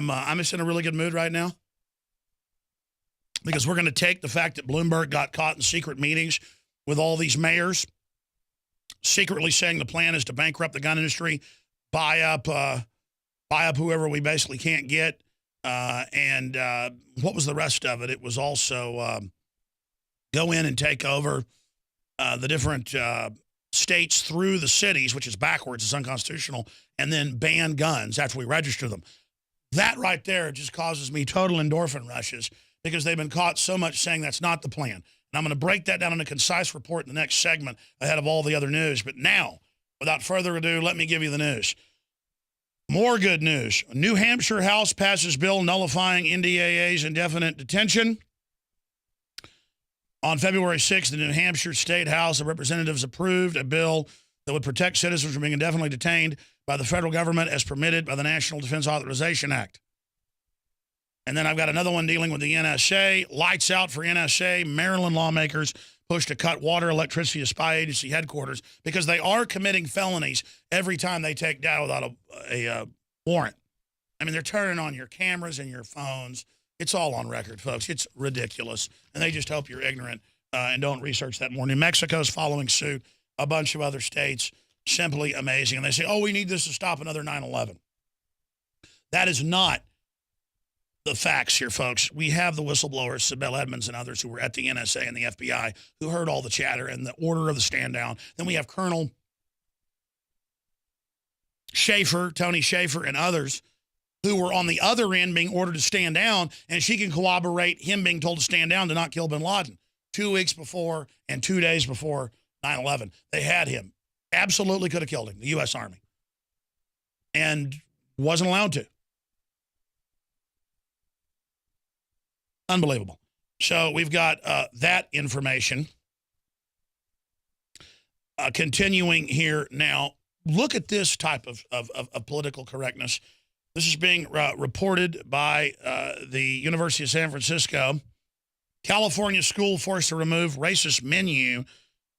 I'm just in a really good mood right now because we're going to take the fact that Bloomberg got caught in secret meetings with all these mayors, secretly saying the plan is to bankrupt the gun industry, buy up whoever we basically can't get, and what was the rest of it? It was also go in and take over the different states through the cities, which is backwards, it's unconstitutional, and then ban guns after we register them. That right there just causes me total endorphin rushes because they've been caught so much saying that's not the plan. And I'm going to break that down in a concise report in the next segment ahead of all the other news. But now, without further ado, let me give you the news. More good news. New Hampshire House passes bill nullifying NDAA's indefinite detention. On February 6th, the New Hampshire State House of Representatives approved a bill that would protect citizens from being indefinitely detained by the federal government as permitted by the National Defense Authorization Act. And then I've got another one dealing with the NSA. Lights out for NSA. Maryland lawmakers push to cut water, electricity to spy agency headquarters because they are committing felonies every time they take data without a warrant. I mean, they're turning on your cameras and your phones. It's all on record, folks. It's ridiculous. And they just hope you're ignorant and don't research that more. New Mexico's following suit. A bunch of other states. Simply amazing. And they say, oh, we need this to stop another 9/11. That is not the facts here, folks. We have the whistleblowers, Sibel Edmonds and others who were at the NSA and the FBI who heard all the chatter and the order of the stand down. Then we have Colonel Schaefer, Tony Schaefer, and others who were on the other end being ordered to stand down, and she can corroborate him being told to stand down to not kill bin Laden 2 weeks before and 2 days before 9/11. They had him. Absolutely could have killed him, the U.S. Army, and wasn't allowed to. Unbelievable. So we've got that information. Continuing here now, look at this type of political correctness. This is being reported by the University of San Francisco. California school forced to remove racist menu.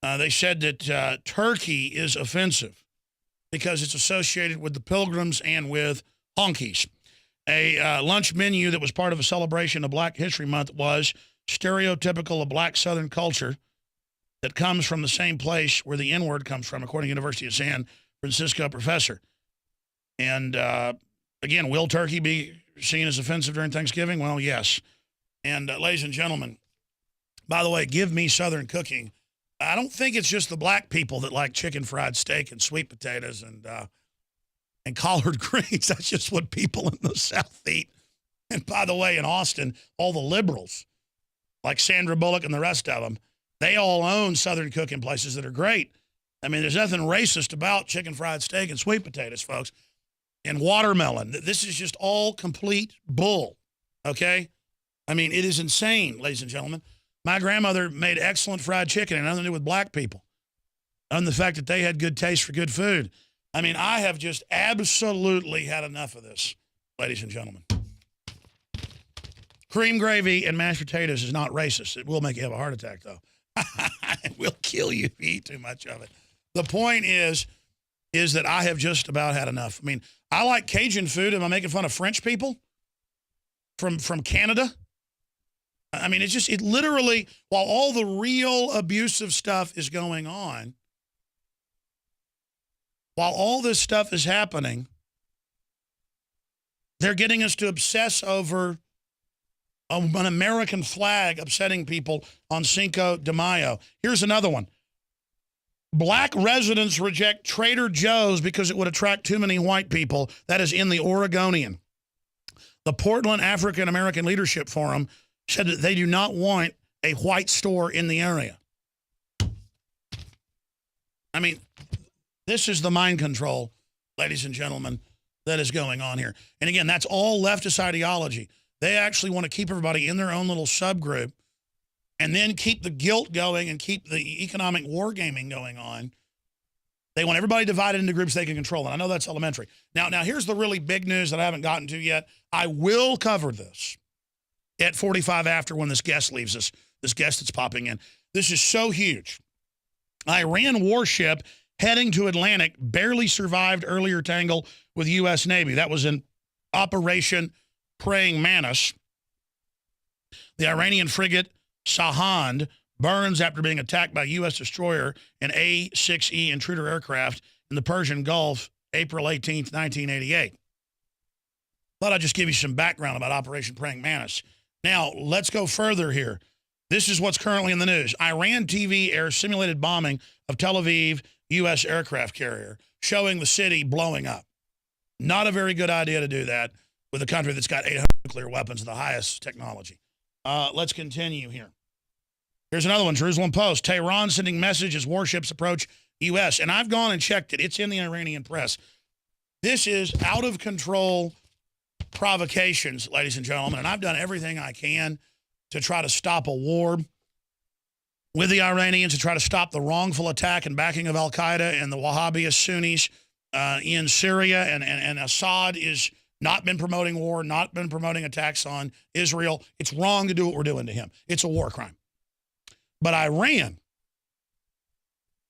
They said that turkey is offensive because it's associated with the Pilgrims and with honkies. A lunch menu that was part of a celebration of Black History Month was stereotypical of Black Southern culture that comes from the same place where the N-word comes from, according to University of San Francisco professor. And again, will turkey be seen as offensive during Thanksgiving? Well, yes. And ladies and gentlemen, by the way, give me Southern cooking. I don't think it's just the black people that like chicken fried steak and sweet potatoes and collard greens. That's just what people in the South eat. And by the way, in Austin, all the liberals, like Sandra Bullock and the rest of them, they all own Southern cooking places that are great. I mean, there's nothing racist about chicken fried steak and sweet potatoes, folks. And watermelon. This is just all complete bull, okay? I mean, it is insane, ladies and gentlemen. My grandmother made excellent fried chicken and nothing to do with black people. And the fact that they had good taste for good food. I mean, I have just absolutely had enough of this, ladies and gentlemen. Cream gravy and mashed potatoes is not racist. It will make you have a heart attack, though. It will kill you if you eat too much of it. The point is that I have just about had enough. I mean, I like Cajun food. Am I making fun of French people from Canada? I mean, it literally, while all the real abusive stuff is going on, while all this stuff is happening, they're getting us to obsess over an American flag upsetting people on Cinco de Mayo. Here's another one. Black residents reject Trader Joe's because it would attract too many white people. That is in the Oregonian. The Portland African American Leadership Forum said that they do not want a white store in the area. I mean, this is the mind control, ladies and gentlemen, that is going on here. And again, that's all leftist ideology. They actually want to keep everybody in their own little subgroup and then keep the guilt going and keep the economic wargaming going on. They want everybody divided into groups they can control. And I know that's elementary. Now, here's the really big news that I haven't gotten to yet. I will cover this at 45 after when this guest leaves us, this guest that's popping in. This is so huge. Iran warship heading to Atlantic, barely survived earlier tangle with U.S. Navy. That was in Operation Praying Mantis. The Iranian frigate Sahand burns after being attacked by U.S. destroyer and A-6E intruder aircraft in the Persian Gulf, April 18th, 1988. Thought I'd just give you some background about Operation Praying Mantis. Now, let's go further here. This is what's currently in the news. Iran TV airs simulated bombing of Tel Aviv U.S. aircraft carrier, showing the city blowing up. Not a very good idea to do that with a country that's got 800 nuclear weapons of the highest technology. Let's continue here. Here's another one, Jerusalem Post. Tehran sending message as warships approach U.S. And I've gone and checked it. It's in the Iranian press. This is out of control provocations, ladies and gentlemen, and I've done everything I can to try to stop a war with the Iranians, to try to stop the wrongful attack and backing of al-Qaeda and the Wahhabist Sunnis in Syria, and Assad is not been promoting war, not been promoting attacks on Israel. It's wrong to do what we're doing to him. It's a war crime. But Iran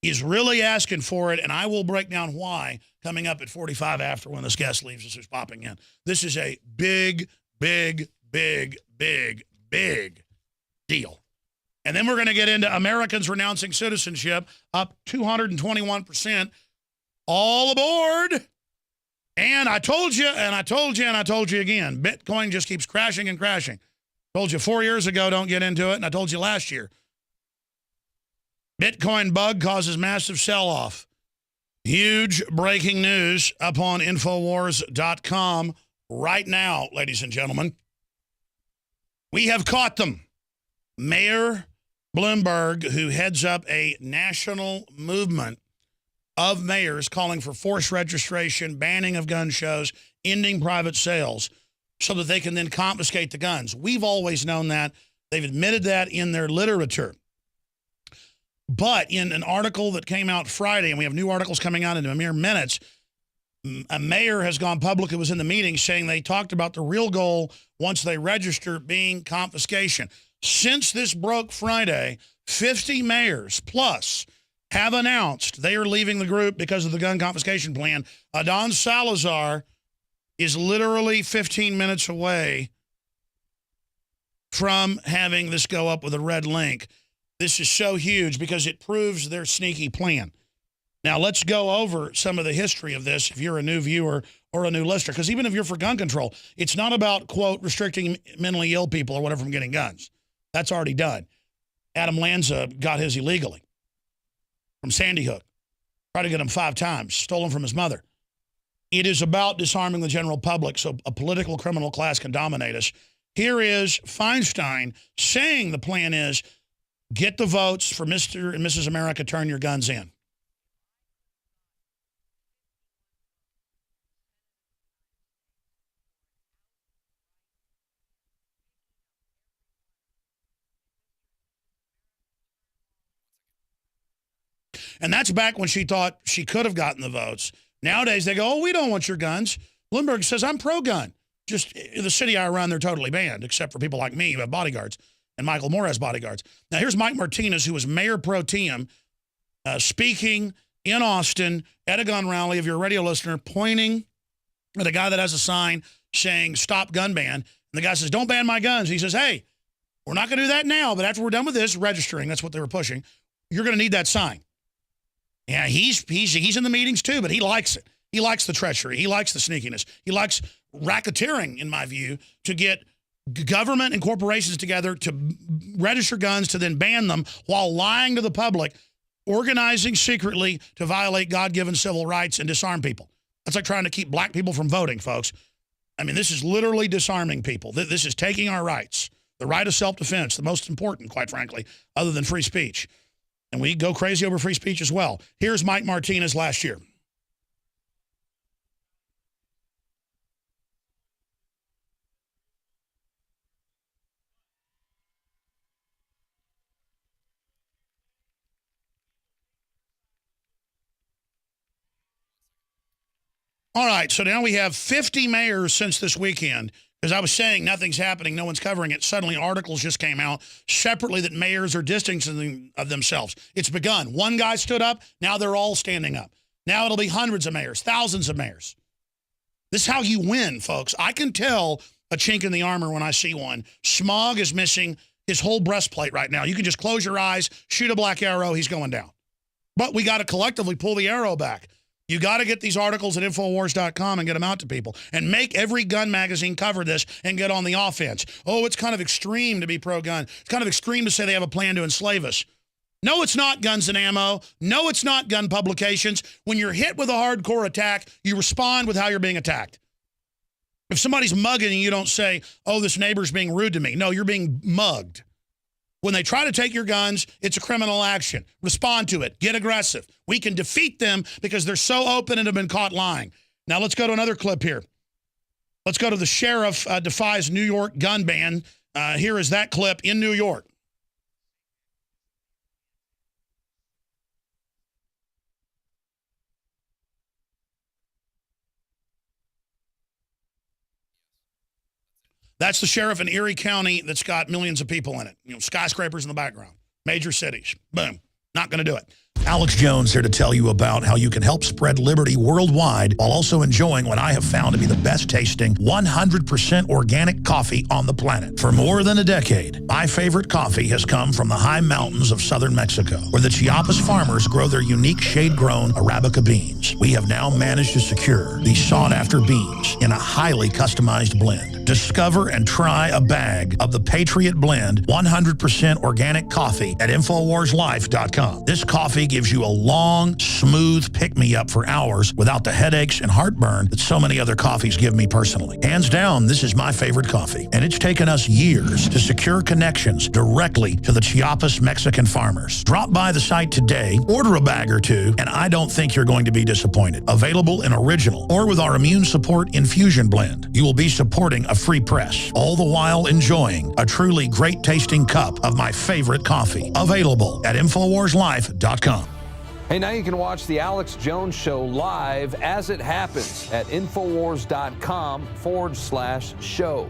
is really asking for it, and I will break down why coming up at 45 after when this guest leaves us who's popping in. This is a big, big, big, big, big deal. And then we're going to get into Americans renouncing citizenship, up 221%. All aboard. And I told you, and I told you, and I told you again, Bitcoin just keeps crashing and crashing. Told you 4 years ago, don't get into it, and I told you last year. Bitcoin bug causes massive sell-off. Huge breaking news up on Infowars.com right now, ladies and gentlemen. We have caught them. Mayor Bloomberg, who heads up a national movement of mayors calling for forced registration, banning of gun shows, ending private sales, so that they can then confiscate the guns. We've always known that. They've admitted that in their literature. But in an article that came out Friday, and we have new articles coming out in a mere minutes, a mayor has gone public who was in the meeting saying they talked about the real goal once they register being confiscation. Since this broke Friday, 50 mayors plus have announced they are leaving the group because of the gun confiscation plan. Adon Salazar is literally 15 minutes away from having this go up with a red link. This is so huge because it proves their sneaky plan. Now, let's go over some of the history of this if you're a new viewer or a new listener, because even if you're for gun control, it's not about, quote, restricting mentally ill people or whatever from getting guns. That's already done. Adam Lanza got his illegally from Sandy Hook. Tried to get him 5 times, stole him from his mother. It is about disarming the general public so a political criminal class can dominate us. Here is Feinstein saying the plan is get the votes for Mr. and Mrs. America, turn your guns in. And that's back when she thought she could have gotten the votes. Nowadays, they go, oh, we don't want your guns. Bloomberg says, I'm pro-gun. Just the city I run, they're totally banned, except for people like me who have bodyguards. And Michael Moore has bodyguards. Now, here's Mike Martinez, who was mayor pro tem, speaking in Austin at a gun rally, if you're a radio listener, pointing at a guy that has a sign saying, stop gun ban. And the guy says, don't ban my guns. He says, hey, we're not going to do that now, but after we're done with this, registering, that's what they were pushing, you're going to need that sign. Yeah, he's in the meetings too, but he likes it. He likes the treachery. He likes the sneakiness. He likes racketeering, in my view, to get government and corporations together to register guns to then ban them while lying to the public, organizing secretly to violate God-given civil rights and disarm people. That's like trying to keep black people from voting, folks. I mean, this is literally disarming people. This is taking our rights, the right of self-defense, the most important, quite frankly, other than free speech. And we go crazy over free speech as well. Here's Mike Martinez last year. All right, so now we have 50 mayors since this weekend Because I was saying nothing's happening, no one's covering it. Suddenly articles just came out separately that mayors are distancing of themselves. It's begun. One guy stood up, now they're all standing up. Now it'll be hundreds of mayors, thousands of mayors. This is how you win, folks. I can tell a chink in the armor when I see one. Smog is missing his whole breastplate right now. You can just close your eyes, shoot a black arrow, he's going down. But we got to collectively pull the arrow back. You got to get these articles at Infowars.com and get them out to people. And make every gun magazine cover this and get on the offense. Oh, it's kind of extreme to be pro-gun. It's kind of extreme to say they have a plan to enslave us. No, it's not Guns and Ammo. No, it's not gun publications. When you're hit with a hardcore attack, you respond with how you're being attacked. If somebody's mugging you, you don't say, oh, this neighbor's being rude to me. No, you're being mugged. When they try to take your guns, it's a criminal action. Respond to it. Get aggressive. We can defeat them because they're so open and have been caught lying. Now let's go to another clip here. Let's go to the sheriff defies New York gun ban. Here is that clip in New York. That's the sheriff in Erie County that's got millions of people in it. You know, skyscrapers in the background. Major cities. Boom. Not going to do it. Alex Jones here to tell you about how you can help spread liberty worldwide while also enjoying what I have found to be the best tasting 100% organic coffee on the planet. For more than a decade, my favorite coffee has come from the high mountains of southern Mexico, where the Chiapas farmers grow their unique shade-grown Arabica beans. We have now managed to secure these sought-after beans in a highly customized blend. Discover and try a bag of the Patriot Blend 100% organic coffee at InfoWarsLife.com. This coffee gives you a long, smooth pick-me-up for hours without the headaches and heartburn that so many other coffees give me personally. Hands down, this is my favorite coffee, and it's taken us years to secure connections directly to the Chiapas Mexican farmers. Drop by the site today, order a bag or two, and I don't think you're going to be disappointed. Available in original or with our immune support infusion blend. You will be supporting a free press, all the while enjoying a truly great-tasting cup of my favorite coffee. Available at InfoWarsLife.com. Hey, now you can watch the Alex Jones Show live as it happens at Infowars.com/show.